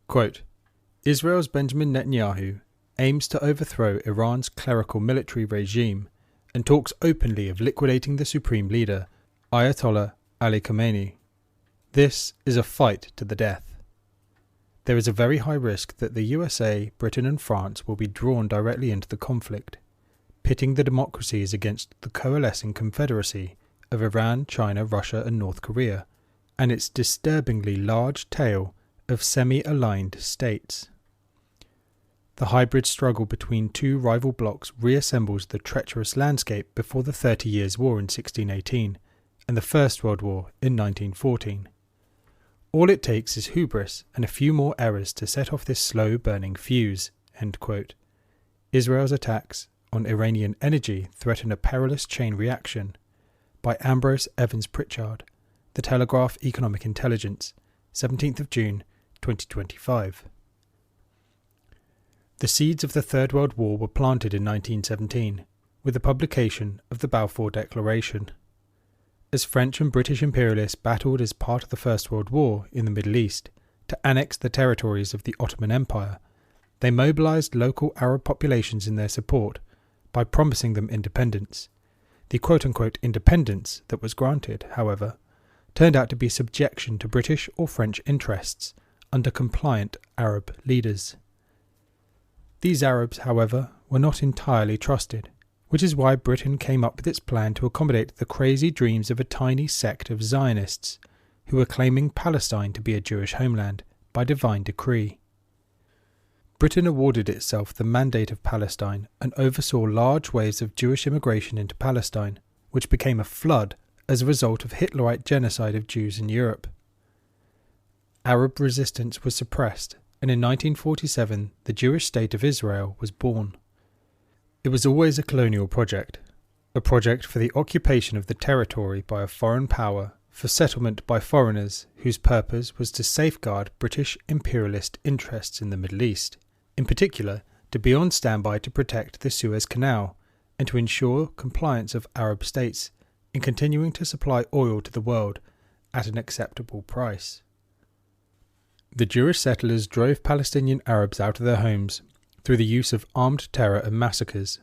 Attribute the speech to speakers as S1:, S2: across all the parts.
S1: Quote, Israel's Benjamin Netanyahu aims to overthrow Iran's clerical military regime and talks openly of liquidating the supreme leader, Ayatollah Ali Khamenei. This is a fight to the death. There is a very high risk that the USA, Britain and France will be drawn directly into the conflict, pitting the democracies against the coalescing confederacy of Iran, China, Russia and North Korea, and its disturbingly large tail of semi-aligned states. The hybrid struggle between two rival blocs reassembles the treacherous landscape before the 30 Years' War in 1618 and the First World War in 1914. All it takes is hubris and a few more errors to set off this slow-burning fuse. End quote. Israel's attacks on Iranian energy threaten a perilous chain reaction. By Ambrose Evans Pritchard, The Telegraph Economic Intelligence, 17th of June, 2025. The seeds of the Third World War were planted in 1917 with the publication of the Balfour Declaration. As French and British imperialists battled as part of the First World War in the Middle East to annex the territories of the Ottoman Empire, they mobilized local Arab populations in their support by promising them independence. The quote-unquote independence that was granted, however, turned out to be subjection to British or French interests under compliant Arab leaders. These Arabs, however, were not entirely trusted, which is why Britain came up with its plan to accommodate the crazy dreams of a tiny sect of Zionists who were claiming Palestine to be a Jewish homeland by divine decree. Britain awarded itself the Mandate of Palestine and oversaw large waves of Jewish immigration into Palestine, which became a flood as a result of Hitlerite genocide of Jews in Europe. Arab resistance was suppressed, and in 1947 the Jewish state of Israel was born. It was always a colonial project, a project for the occupation of the territory by a foreign power, for settlement by foreigners whose purpose was to safeguard British imperialist interests in the Middle East, in particular to be on standby to protect the Suez Canal and to ensure compliance of Arab states in continuing to supply oil to the world at an acceptable price. The Jewish settlers drove Palestinian Arabs out of their homes through the use of armed terror and massacres,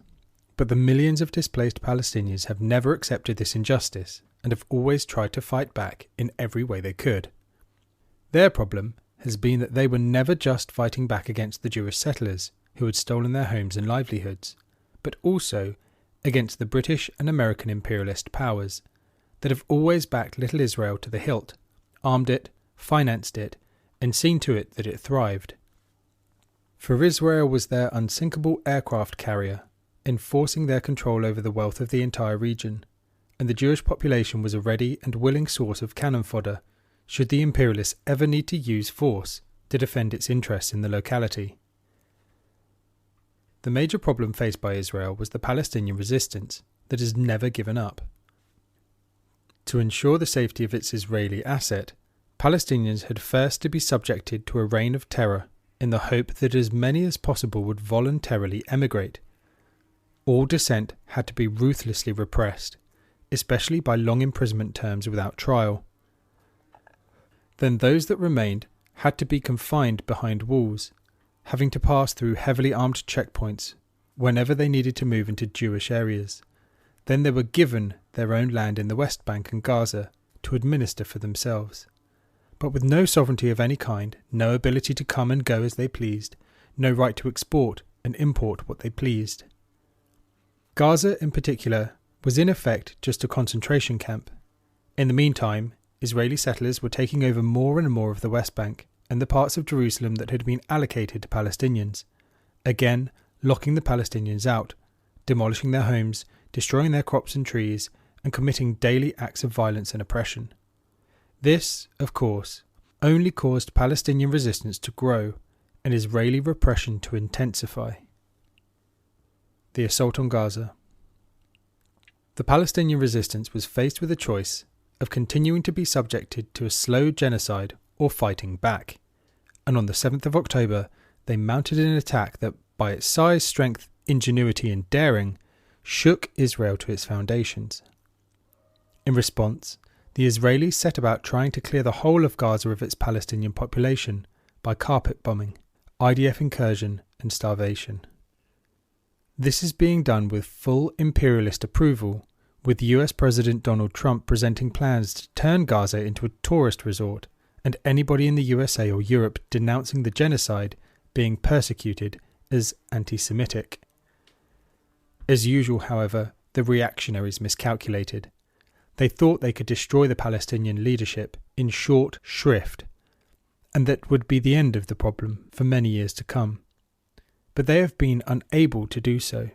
S1: but the millions of displaced Palestinians have never accepted this injustice and have always tried to fight back in every way they could. Their problem has been that they were never just fighting back against the Jewish settlers who had stolen their homes and livelihoods, but also against the British and American imperialist powers that have always backed little Israel to the hilt, armed it, financed it, and seen to it that it thrived. For Israel was their unsinkable aircraft carrier, enforcing their control over the wealth of the entire region, and the Jewish population was a ready and willing source of cannon fodder should the imperialists ever need to use force to defend its interests in the locality. The major problem faced by Israel was the Palestinian resistance that has never given up. To ensure the safety of its Israeli asset, Palestinians had first to be subjected to a reign of terror in the hope that as many as possible would voluntarily emigrate. All dissent had to be ruthlessly repressed, especially by long imprisonment terms without trial. Then those that remained had to be confined behind walls, having to pass through heavily armed checkpoints whenever they needed to move into Jewish areas. Then they were given their own land in the West Bank and Gaza to administer for themselves. But with no sovereignty of any kind, no ability to come and go as they pleased, no right to export and import what they pleased. Gaza, in particular, was in effect just a concentration camp. In the meantime, Israeli settlers were taking over more and more of the West Bank and the parts of Jerusalem that had been allocated to Palestinians, again locking the Palestinians out, demolishing their homes, destroying their crops and trees, and committing daily acts of violence and oppression. This, of course, only caused Palestinian resistance to grow and Israeli repression to intensify. The assault on Gaza. The Palestinian resistance was faced with a choice of continuing to be subjected to a slow genocide or fighting back, and on the 7th of October they mounted an attack that, by its size, strength, ingenuity and daring, shook Israel to its foundations. In response, the Israelis set about trying to clear the whole of Gaza of its Palestinian population by carpet bombing, IDF incursion and starvation. This is being done with full imperialist approval, with US President Donald Trump presenting plans to turn Gaza into a tourist resort, and anybody in the USA or Europe denouncing the genocide being persecuted as anti-Semitic. As usual, however, the reactionaries miscalculated. They thought they could destroy the Palestinian leadership in short shrift, and that would be the end of the problem for many years to come. But they have been unable to do so.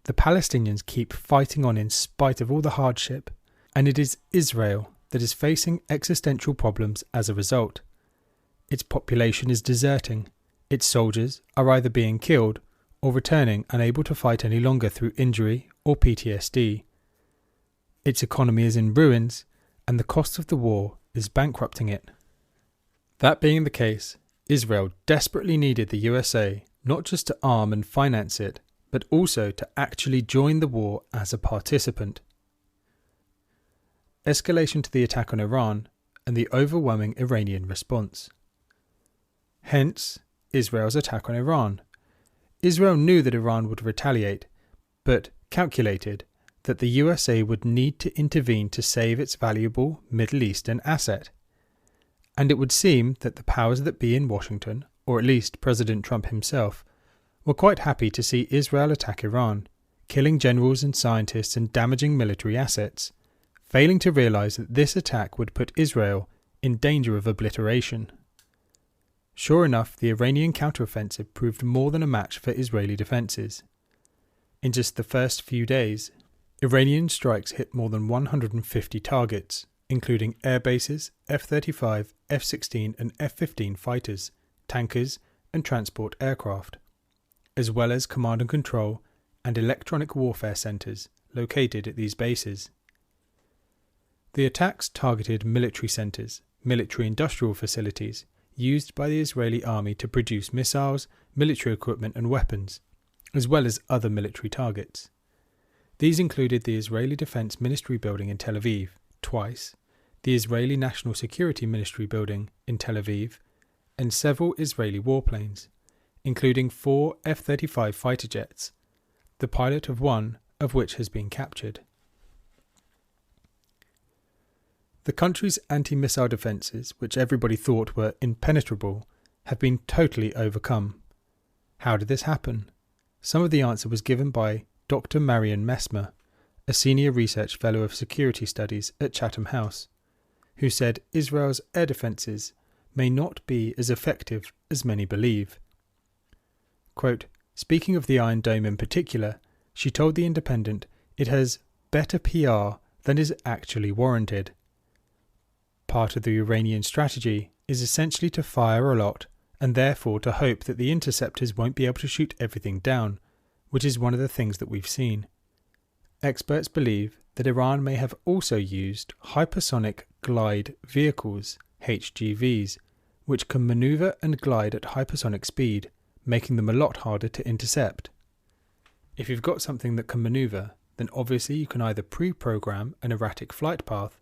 S1: The Palestinians keep fighting on in spite of all the hardship, and it is Israel that is facing existential problems as a result. Its population is deserting. Its soldiers are either being killed or returning unable to fight any longer through injury or PTSD. Its economy is in ruins, and the cost of the war is bankrupting it. That being the case, Israel desperately needed the USA not just to arm and finance it, but also to actually join the war as a participant. Escalation to the attack on Iran and the overwhelming Iranian response. Hence, Israel's attack on Iran. Israel knew that Iran would retaliate, but calculated that the USA would need to intervene to save its valuable Middle Eastern asset. And it would seem that the powers that be in Washington, or at least President Trump himself, were quite happy to see Israel attack Iran, killing generals and scientists and damaging military assets, failing to realize that this attack would put Israel in danger of obliteration. Sure enough, the Iranian counteroffensive proved more than a match for Israeli defences. In just the first few days, Iranian strikes hit more than 150 targets, including air bases, F-35, F-16 and F-15 fighters, tankers and transport aircraft, as well as command and control and electronic warfare centres located at these bases. The attacks targeted military centres, military industrial facilities used by the Israeli army to produce missiles, military equipment and weapons, as well as other military targets. These included the Israeli Defense Ministry building in Tel Aviv twice, the Israeli National Security Ministry building in Tel Aviv, and several Israeli warplanes, including 4 F-35 fighter jets, the pilot of one of which has been captured. The country's anti-missile defences, which everybody thought were impenetrable, have been totally overcome. How did this happen? Some of the answer was given by Dr. Marion Messmer, a senior research fellow of security studies at Chatham House, who said Israel's air defences may not be as effective as many believe. Quote, speaking of the Iron Dome in particular, she told The Independent it has better PR than is actually warranted. Part of the Iranian strategy is essentially to fire a lot and therefore to hope that the interceptors won't be able to shoot everything down, which is one of the things that we've seen. Experts believe that Iran may have also used hypersonic glide vehicles, HGVs, which can maneuver and glide at hypersonic speed, making them a lot harder to intercept. If you've got something that can maneuver, then obviously you can either pre-program an erratic flight path,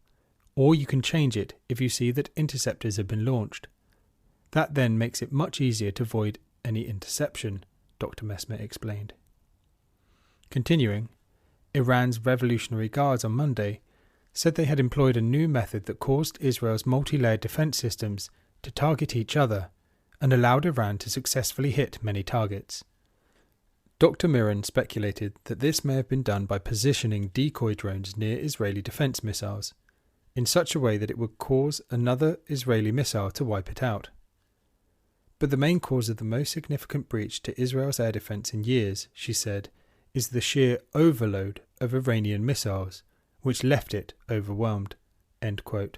S1: or you can change it if you see that interceptors have been launched. That then makes it much easier to avoid any interception, Dr. Messmer explained. Continuing, Iran's Revolutionary Guards on Monday said they had employed a new method that caused Israel's multi-layered defense systems to target each other and allowed Iran to successfully hit many targets. Dr. Miron speculated that this may have been done by positioning decoy drones near Israeli defense missiles, in such a way that it would cause another Israeli missile to wipe it out. But the main cause of the most significant breach to Israel's air defense in years, she said, is the sheer overload of Iranian missiles, which left it overwhelmed. End quote.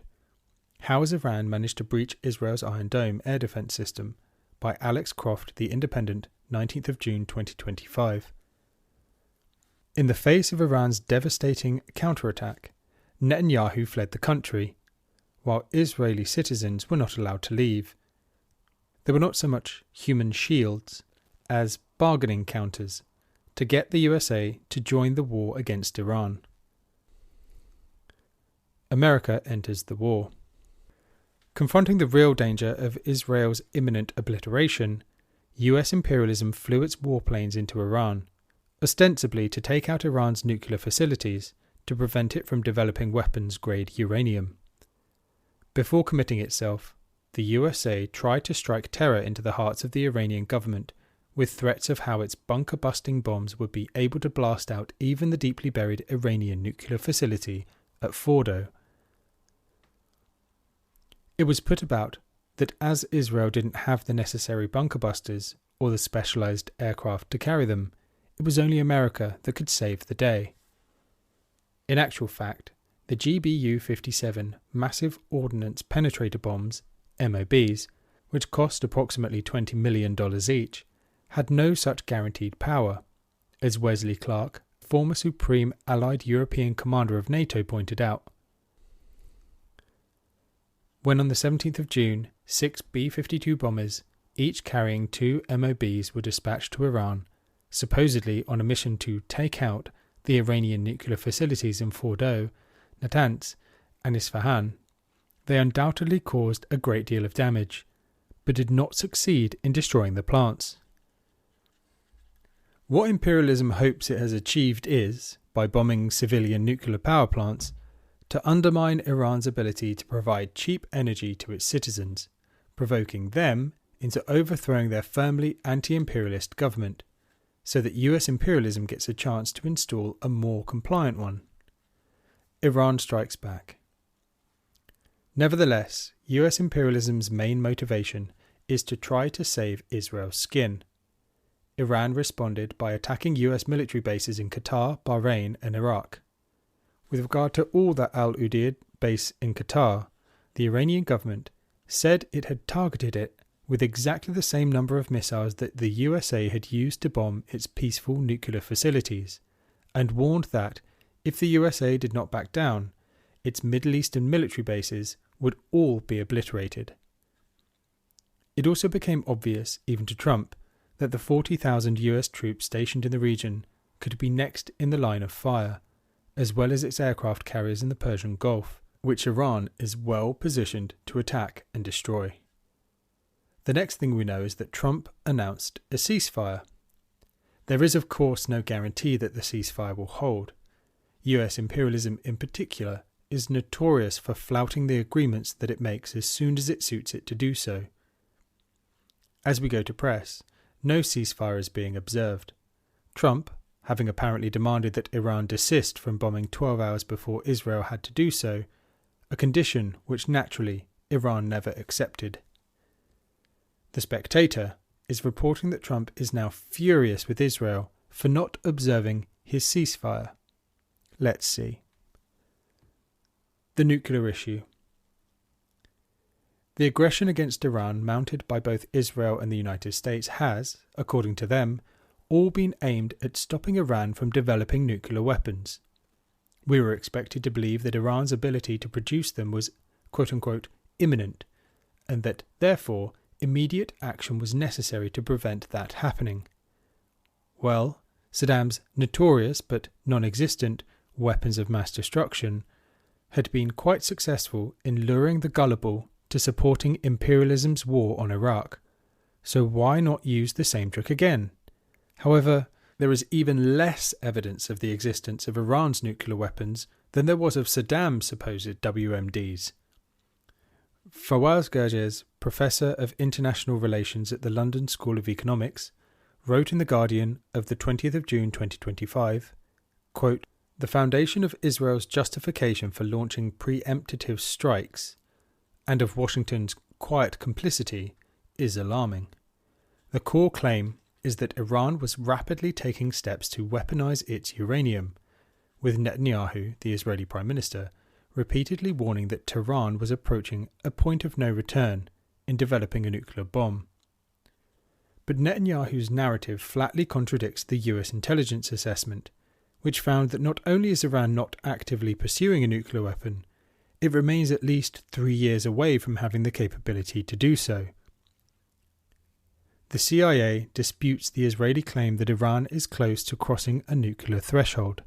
S1: How has Iran managed to breach Israel's Iron Dome air defense system? By Alex Croft, The Independent, 19th of June 2025. In the face of Iran's devastating counterattack, Netanyahu fled the country, while Israeli citizens were not allowed to leave. They were not so much human shields as bargaining counters to get the USA to join the war against Iran. America enters the war. Confronting the real danger of Israel's imminent obliteration, US imperialism flew its warplanes into Iran, ostensibly to take out Iran's nuclear facilities to prevent it from developing weapons-grade uranium. Before committing itself, the USA tried to strike terror into the hearts of the Iranian government with threats of how its bunker-busting bombs would be able to blast out even the deeply buried Iranian nuclear facility at Fordo. It was put about that as Israel didn't have the necessary bunker busters or the specialized aircraft to carry them, it was only America that could save the day. In actual fact, the GBU-57 massive ordnance penetrator bombs, MOBs, which cost approximately $20 million each, had no such guaranteed power, as Wesley Clark, former Supreme Allied European Commander of NATO, pointed out. When on the 17th of June, 6 B-52 bombers, each carrying 2 MOBs, were dispatched to Iran, supposedly on a mission to take out the Iranian nuclear facilities in Fordo, Natanz, and Isfahan, they undoubtedly caused a great deal of damage, but did not succeed in destroying the plants. What imperialism hopes it has achieved is, by bombing civilian nuclear power plants, to undermine Iran's ability to provide cheap energy to its citizens, provoking them into overthrowing their firmly anti-imperialist government, so that US imperialism gets a chance to install a more compliant one. Iran strikes back. Nevertheless, US imperialism's main motivation is to try to save Israel's skin. Iran responded by attacking US military bases in Qatar, Bahrain, and Iraq. With regard to all the Al Udeid base in Qatar, the Iranian government said it had targeted it with exactly the same number of missiles that the USA had used to bomb its peaceful nuclear facilities, and warned that, if the USA did not back down, its Middle Eastern military bases would all be obliterated. It also became obvious, even to Trump, that the 40,000 US troops stationed in the region could be next in the line of fire, as well as its aircraft carriers in the Persian Gulf, which Iran is well positioned to attack and destroy. The next thing we know is that Trump announced a ceasefire. There is, of course, no guarantee that the ceasefire will hold. US imperialism in particular is notorious for flouting the agreements that it makes as soon as it suits it to do so. As we go to press, no ceasefire is being observed. Trump, having apparently demanded that Iran desist from bombing 12 hours before Israel had to do so, a condition which naturally Iran never accepted. The Spectator is reporting that Trump is now furious with Israel for not observing his ceasefire. Let's see. The nuclear issue. The aggression against Iran mounted by both Israel and the United States has, according to them, all been aimed at stopping Iran from developing nuclear weapons. We were expected to believe that Iran's ability to produce them was quote-unquote imminent, and that, therefore, immediate action was necessary to prevent that happening. Well, Saddam's notorious but non-existent weapons of mass destruction had been quite successful in luring the gullible to supporting imperialism's war on Iraq, so why not use the same trick again? However, there is even less evidence of the existence of Iran's nuclear weapons than there was of Saddam's supposed WMDs. Fawaz Gerges, Professor of International Relations at the London School of Economics, wrote in The Guardian of the 20th of June 2025, quote, "The foundation of Israel's justification for launching preemptive strikes, and of Washington's quiet complicity, is alarming. The core claim is that Iran was rapidly taking steps to weaponize its uranium, with Netanyahu, the Israeli Prime Minister, repeatedly warning that Tehran was approaching a point of no return in developing a nuclear bomb. But Netanyahu's narrative flatly contradicts the US intelligence assessment, which found that not only is Iran not actively pursuing a nuclear weapon, it remains at least 3 years away from having the capability to do so. The CIA disputes the Israeli claim that Iran is close to crossing a nuclear threshold.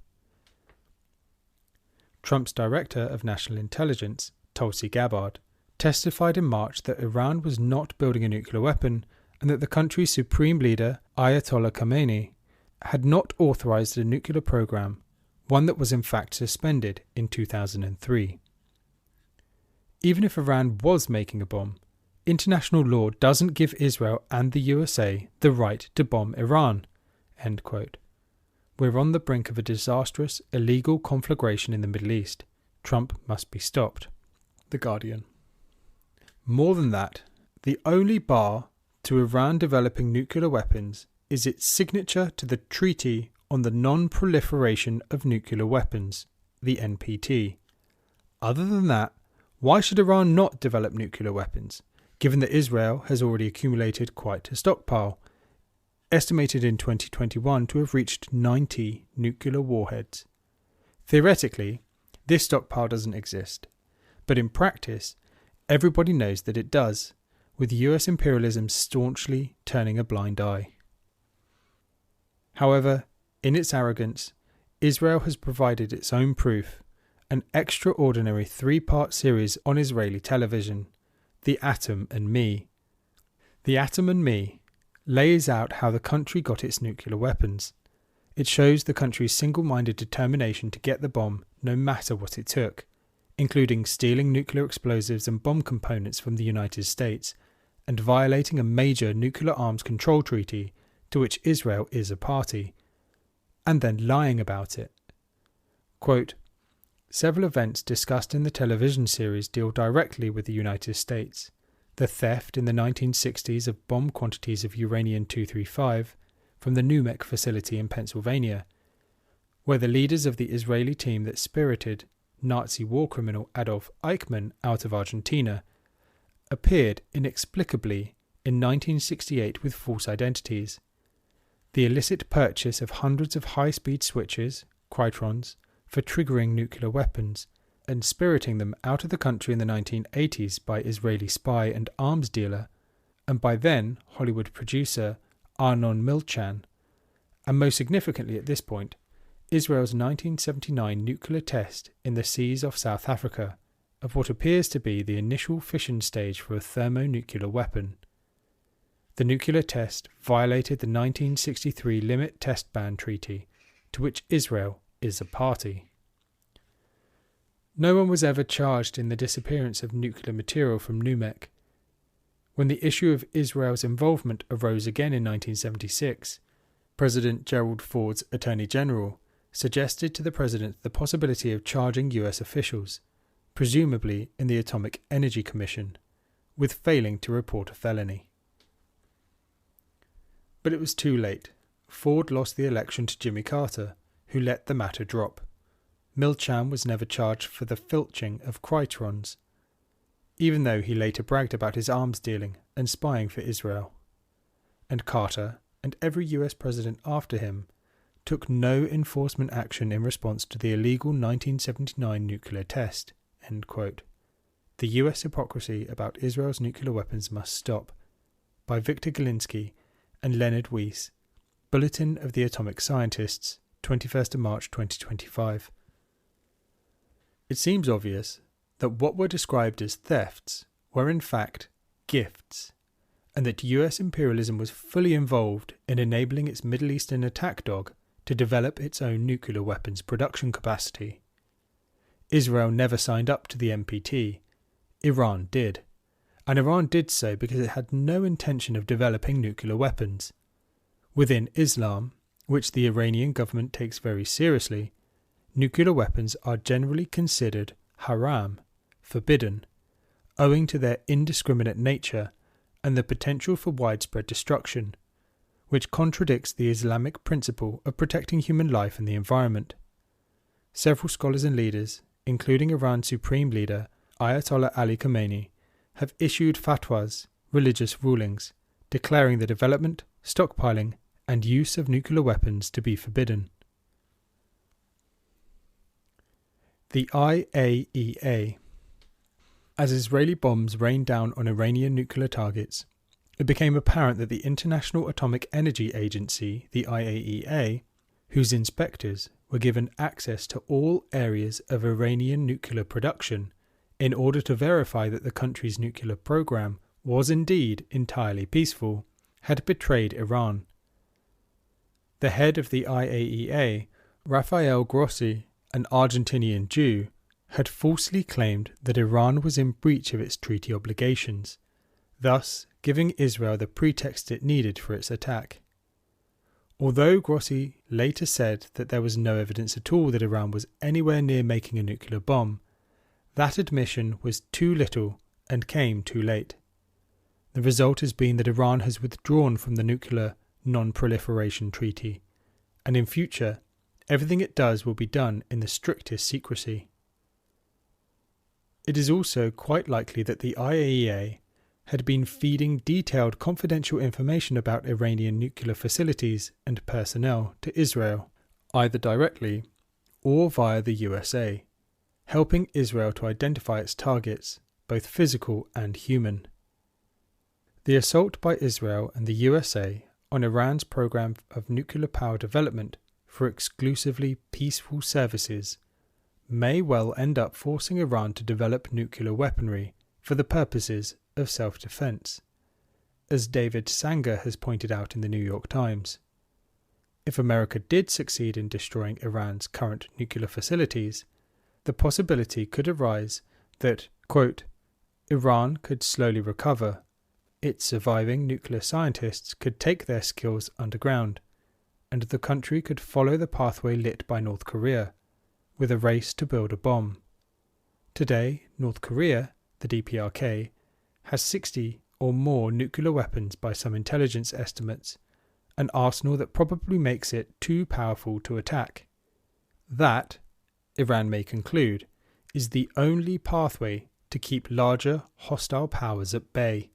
S1: Trump's director of national intelligence, Tulsi Gabbard, testified in March that Iran was not building a nuclear weapon and that the country's supreme leader, Ayatollah Khamenei, had not authorized a nuclear program, one that was in fact suspended in 2003. Even if Iran was making a bomb, international law doesn't give Israel and the USA the right to bomb Iran. End quote. We're on the brink of a disastrous, illegal conflagration in the Middle East. Trump must be stopped. The Guardian. More than that, the only bar to Iran developing nuclear weapons is its signature to the Treaty on the Non-Proliferation of Nuclear Weapons, the NPT. Other than that, why should Iran not develop nuclear weapons, given that Israel has already accumulated quite a stockpile, estimated in 2021 to have reached 90 nuclear warheads? Theoretically, this stockpile doesn't exist, but in practice, everybody knows that it does, with US imperialism staunchly turning a blind eye. However, in its arrogance, Israel has provided its own proof, an extraordinary 3-part series on Israeli television, The Atom and Me. The Atom and Me lays out how the country got its nuclear weapons. It shows the country's single-minded determination to get the bomb no matter what it took, including stealing nuclear explosives and bomb components from the United States and violating a major nuclear arms control treaty to which Israel is a party, and then lying about it. Quote, several events discussed in the television series deal directly with the United States. The theft in the 1960s of bomb quantities of uranium-235 from the Numek facility in Pennsylvania, where the leaders of the Israeli team that spirited Nazi war criminal Adolf Eichmann out of Argentina appeared inexplicably in 1968 with false identities. The illicit purchase of hundreds of high-speed switches, Krytrons, for triggering nuclear weapons, and spiriting them out of the country in the 1980s by Israeli spy and arms dealer, and by then Hollywood producer Arnon Milchan, and most significantly at this point, Israel's 1979 nuclear test in the seas off South Africa of what appears to be the initial fission stage for a thermonuclear weapon. The nuclear test violated the 1963 Limit Test Ban Treaty, to which Israel is a party. No one was ever charged in the disappearance of nuclear material from Numek. When the issue of Israel's involvement arose again in 1976, President Gerald Ford's Attorney General suggested to the President the possibility of charging US officials, presumably in the Atomic Energy Commission, with failing to report a felony. But it was too late. Ford lost the election to Jimmy Carter, who let the matter drop. Milchan was never charged for the filching of Krytrons, even though he later bragged about his arms dealing and spying for Israel. And Carter, and every US president after him, took no enforcement action in response to the illegal 1979 nuclear test. End quote. The US hypocrisy about Israel's nuclear weapons must stop. By Victor Galinsky and Leonard Weiss, Bulletin of the Atomic Scientists, 21st of March 2025. It seems obvious that what were described as thefts were in fact gifts, and that US imperialism was fully involved in enabling its Middle Eastern attack dog to develop its own nuclear weapons production capacity. Israel never signed up to the NPT. Iran did. And Iran did so because it had no intention of developing nuclear weapons. Within Islam, which the Iranian government takes very seriously, nuclear weapons are generally considered haram, forbidden, owing to their indiscriminate nature and the potential for widespread destruction, which contradicts the Islamic principle of protecting human life and the environment. Several scholars and leaders, including Iran's supreme leader Ayatollah Ali Khamenei, have issued fatwas, religious rulings, declaring the development, stockpiling, and use of nuclear weapons to be forbidden. The IAEA. As Israeli bombs rain down on Iranian nuclear targets, it became apparent that the International Atomic Energy Agency, the IAEA, whose inspectors were given access to all areas of Iranian nuclear production in order to verify that the country's nuclear program was indeed entirely peaceful, had betrayed Iran. The head of the IAEA, Rafael Grossi, an Argentinian Jew, had falsely claimed that Iran was in breach of its treaty obligations, thus giving Israel the pretext it needed for its attack. Although Grossi later said that there was no evidence at all that Iran was anywhere near making a nuclear bomb, that admission was too little and came too late. The result has been that Iran has withdrawn from the Nuclear Non-Proliferation Treaty, and in future, everything it does will be done in the strictest secrecy. It is also quite likely that the IAEA had been feeding detailed confidential information about Iranian nuclear facilities and personnel to Israel, either directly or via the USA, helping Israel to identify its targets, both physical and human. The assault by Israel and the USA on Iran's program of nuclear power development for exclusively peaceful services may well end up forcing Iran to develop nuclear weaponry for the purposes of self-defense, as David Sanger has pointed out in the New York Times. If America did succeed in destroying Iran's current nuclear facilities, the possibility could arise that, quote, Iran could slowly recover. Its surviving nuclear scientists could take their skills underground, and the country could follow the pathway lit by North Korea, with a race to build a bomb. Today, North Korea, the DPRK, has 60 or more nuclear weapons by some intelligence estimates, an arsenal that probably makes it too powerful to attack. That, Iran may conclude, is the only pathway to keep larger hostile powers at bay,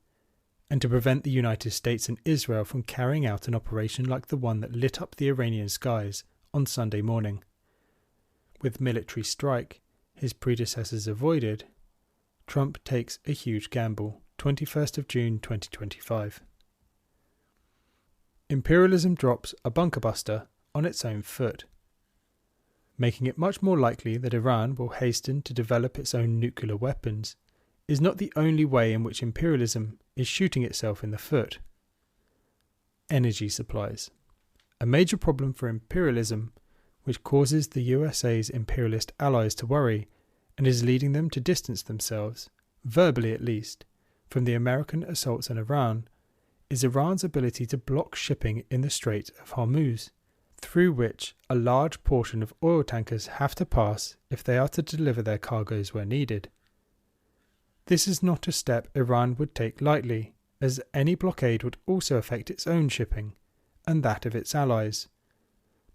S1: and to prevent the United States and Israel from carrying out an operation like the one that lit up the Iranian skies on Sunday morning. With military strike his predecessors avoided, Trump takes a huge gamble. 21st of June 2025. Imperialism drops a bunker buster on its own foot, making it much more likely that Iran will hasten to develop its own nuclear weapons, is not the only way in which imperialism is shooting itself in the foot. Energy supplies. A major problem for imperialism, which causes the USA's imperialist allies to worry and is leading them to distance themselves, verbally at least, from the American assaults on Iran, is Iran's ability to block shipping in the Strait of Hormuz, through which a large portion of oil tankers have to pass if they are to deliver their cargoes where needed. This is not a step Iran would take lightly, as any blockade would also affect its own shipping, and that of its allies.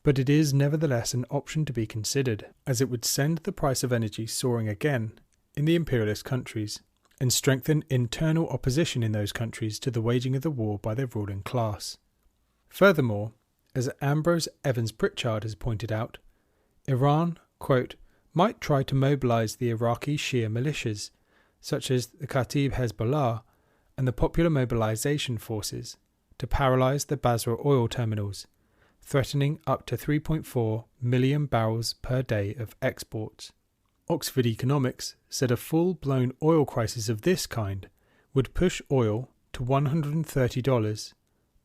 S1: But it is nevertheless an option to be considered, as it would send the price of energy soaring again in the imperialist countries, and strengthen internal opposition in those countries to the waging of the war by their ruling class. Furthermore, as Ambrose Evans Pritchard has pointed out, Iran, quote, might try to mobilize the Iraqi Shia militias, such as the Kataib Hezbollah and the Popular Mobilization Forces, to paralyze the Basra oil terminals, threatening up to 3.4 million barrels per day of exports. Oxford Economics said a full-blown oil crisis of this kind would push oil to $130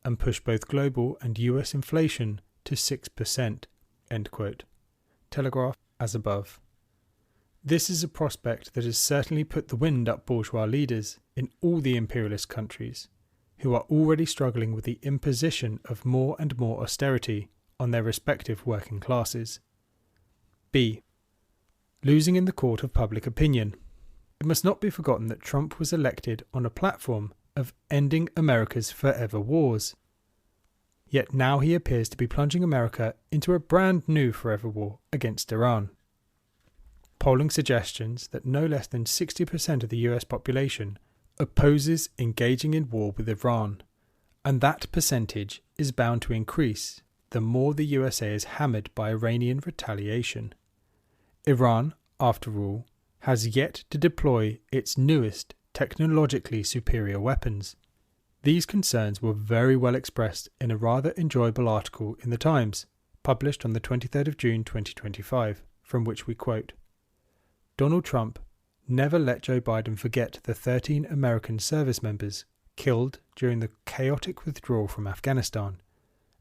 S1: and push both global and US inflation to 6%, end quote. Telegraph as above. This is a prospect that has certainly put the wind up bourgeois leaders in all the imperialist countries, who are already struggling with the imposition of more and more austerity on their respective working classes. B. Losing in the court of public opinion. It must not be forgotten that Trump was elected on a platform of ending America's forever wars. Yet now he appears to be plunging America into a brand new forever war against Iran. Polling suggestions that no less than 60% of the US population opposes engaging in war with Iran, and that percentage is bound to increase the more the USA is hammered by Iranian retaliation. Iran, after all, has yet to deploy its newest technologically superior weapons. These concerns were very well expressed in a rather enjoyable article in The Times, published on the 23rd of June 2025, from which we quote, "Donald Trump never let Joe Biden forget the 13 American service members killed during the chaotic withdrawal from Afghanistan,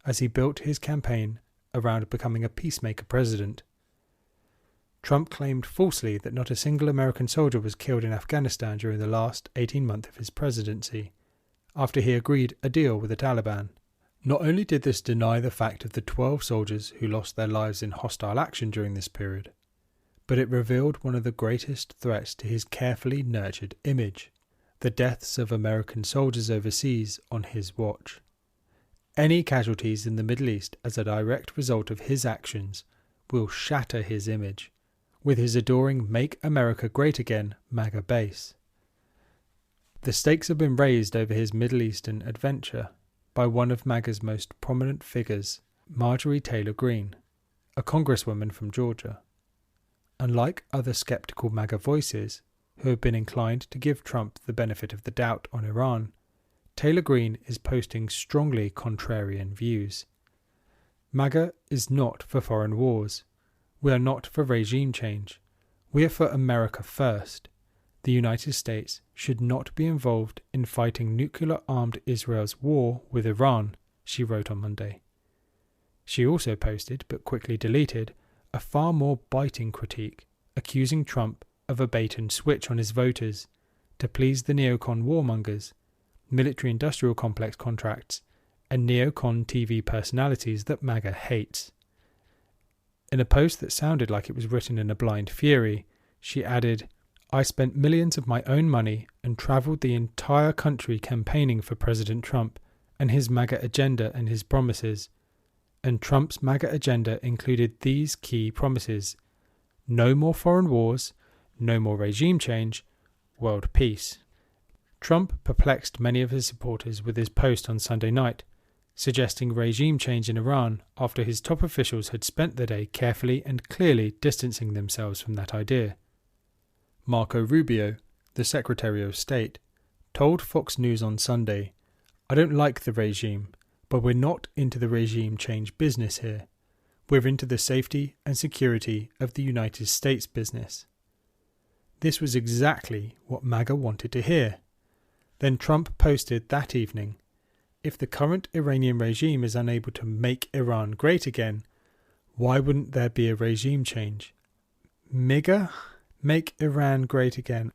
S1: as he built his campaign around becoming a peacemaker president. Trump claimed falsely that not a single American soldier was killed in Afghanistan during the last 18 months of his presidency, after he agreed a deal with the Taliban. Not only did this deny the fact of the 12 soldiers who lost their lives in hostile action during this period, but it revealed one of the greatest threats to his carefully nurtured image, the deaths of American soldiers overseas on his watch. Any casualties in the Middle East as a direct result of his actions will shatter his image, with his adoring Make America Great Again MAGA base. The stakes have been raised over his Middle Eastern adventure by one of MAGA's most prominent figures, Marjorie Taylor Greene, a congresswoman from Georgia. Unlike other skeptical MAGA voices who have been inclined to give Trump the benefit of the doubt on Iran, Taylor Greene is posting strongly contrarian views. MAGA is not for foreign wars. We are not for regime change. We are for America first. The United States should not be involved in fighting nuclear-armed Israel's war with Iran, she wrote on Monday. She also posted, but quickly deleted, a far more biting critique, accusing Trump of a bait-and-switch on his voters to please the neocon warmongers, military-industrial complex contracts, and neocon TV personalities that MAGA hates. In a post that sounded like it was written in a blind fury, she added, "I spent millions of my own money and travelled the entire country campaigning for President Trump and his MAGA agenda and his promises. And Trump's MAGA agenda included these key promises: no more foreign wars, no more regime change, world peace." Trump perplexed many of his supporters with his post on Sunday night, suggesting regime change in Iran after his top officials had spent the day carefully and clearly distancing themselves from that idea. Marco Rubio, the Secretary of State, told Fox News on Sunday, "I don't like the regime, but we're not into the regime change business here. We're into the safety and security of the United States business." This was exactly what MAGA wanted to hear. Then Trump posted that evening, "If the current Iranian regime is unable to make Iran great again, why wouldn't there be a regime change? MIGA? Make Iran great again."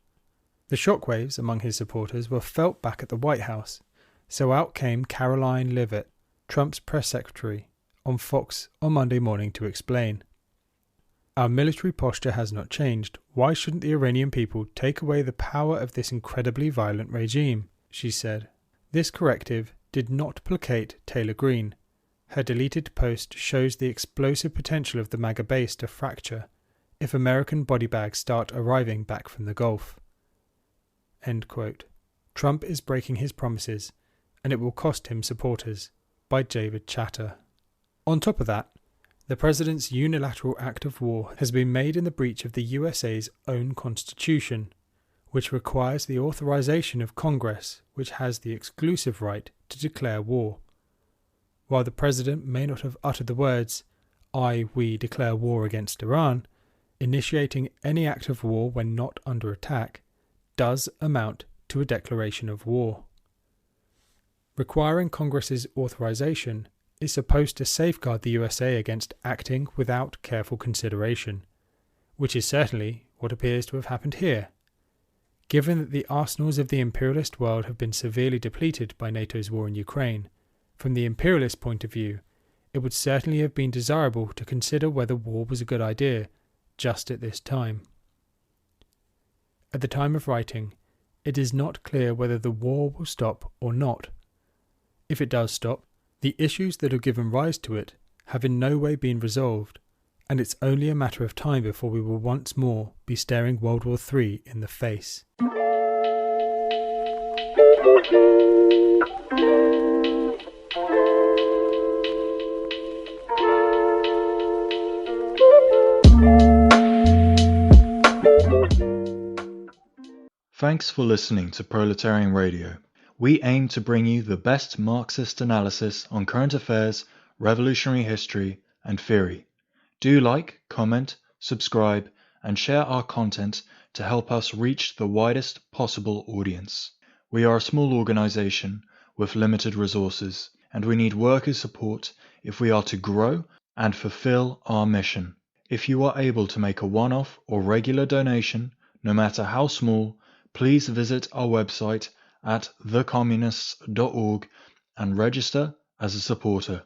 S1: The shockwaves among his supporters were felt back at the White House, so out came Caroline Leavitt, Trump's press secretary, on Fox on Monday morning to explain. "Our military posture has not changed. Why shouldn't the Iranian people take away the power of this incredibly violent regime?" she said. This corrective did not placate Taylor Greene. Her deleted post shows the explosive potential of the MAGA base to fracture if American body bags start arriving back from the Gulf. End quote. Trump is breaking his promises, and it will cost him supporters, by David Chatter. On top of that, the president's unilateral act of war has been made in the breach of the USA's own constitution, which requires the authorization of Congress, which has the exclusive right to declare war. While the president may not have uttered the words, we declare war against Iran, initiating any act of war when not under attack does amount to a declaration of war. Requiring Congress's authorization is supposed to safeguard the USA against acting without careful consideration, which is certainly what appears to have happened here. Given that the arsenals of the imperialist world have been severely depleted by NATO's war in Ukraine, from the imperialist point of view, it would certainly have been desirable to consider whether war was a good idea just at this time. At the time of writing, it is not clear whether the war will stop or not. If it does stop, the issues that have given rise to it have in no way been resolved, and it's only a matter of time before we will once more be staring World War III in the face.
S2: Thanks for listening to Proletarian Radio. We aim to bring you the best Marxist analysis on current affairs, revolutionary history, and theory. Do like, comment, subscribe, and share our content to help us reach the widest possible audience. We are a small organization with limited resources, and we need worker support if we are to grow and fulfill our mission. If you are able to make a one-off or regular donation, no matter how small, please visit our website at thecommunists.org and register as a supporter.